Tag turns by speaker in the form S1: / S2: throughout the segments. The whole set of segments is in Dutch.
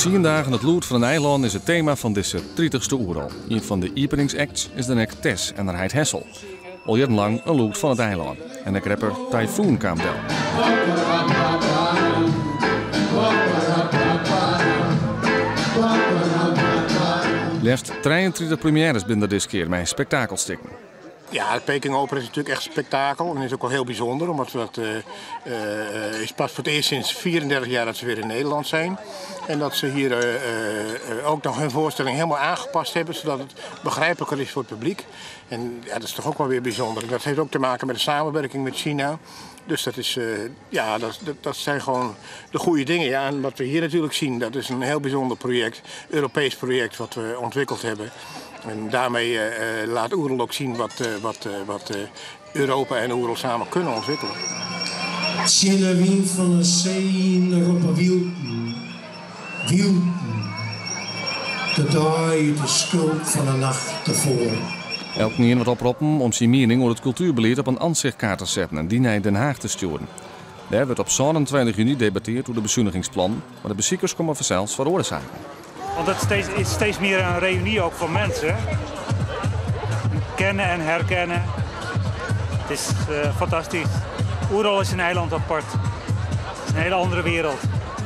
S1: 10 dagen het lood van een eiland is het thema van deze 30ste oeral. Een van de openingsacts is de nek Tess en haar heid Hessel. Al jarenlang een lood van het eiland. En de rapper Typhoon kwam wel. Liefst 33 premières binnen dit keer met spektakelstikken.
S2: Ja, het Peking Opera is natuurlijk echt spektakel en is ook wel heel bijzonder, omdat dat is pas voor het eerst sinds 34 jaar dat ze weer in Nederland zijn. En dat ze hier ook nog hun voorstelling helemaal aangepast hebben, zodat het begrijpelijker is voor het publiek. En ja, dat is toch ook wel weer bijzonder. Dat heeft ook te maken met de samenwerking met China. Dus dat is, dat zijn gewoon de goede dingen. Ja, en wat we hier natuurlijk zien, dat is een heel bijzonder project, Europees project wat we ontwikkeld hebben. En daarmee laat Oerol ook zien wat Europa en Oerol samen kunnen ontwikkelen.
S3: Zie de wind van de zee erop een wiel. De dag de schuld van de nacht tevoren.
S1: Elk nieuw wat oproepen om zijn mening over het cultuurbeleid op een ansichtkaart te zetten en die naar Den Haag te sturen. Daar wordt op 27 juni debatteerd over de bezuinigingsplan, maar de bezoekers komen vanzelfs voor oorzaken.
S4: Want het is steeds meer een reunie ook voor mensen. Kennen en herkennen. Het is fantastisch. Oerol is een eiland apart. Het is een hele andere wereld.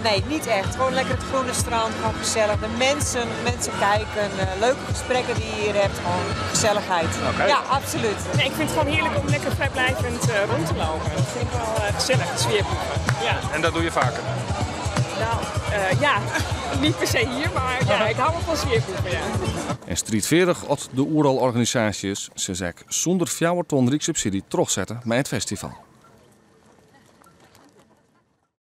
S5: Nee, niet echt. Gewoon lekker het groene strand, gewoon gezellig. De mensen kijken, leuke gesprekken die je hier hebt, gewoon gezelligheid.
S4: Okay.
S5: Ja, absoluut.
S6: Nee, ik vind het gewoon heerlijk om lekker vrijblijvend rond te lopen. Dat vind ik wel gezellig, het sfeerproeven. Ja.
S4: En dat doe je vaker?
S6: Nou, ja, niet per se hier, maar ja, ik hou wel van sfeerproeven, ja.
S1: En strijdverig had de Oerol organisaties ze zonder 4 ton rijkssubsidie terugzetten met het festival.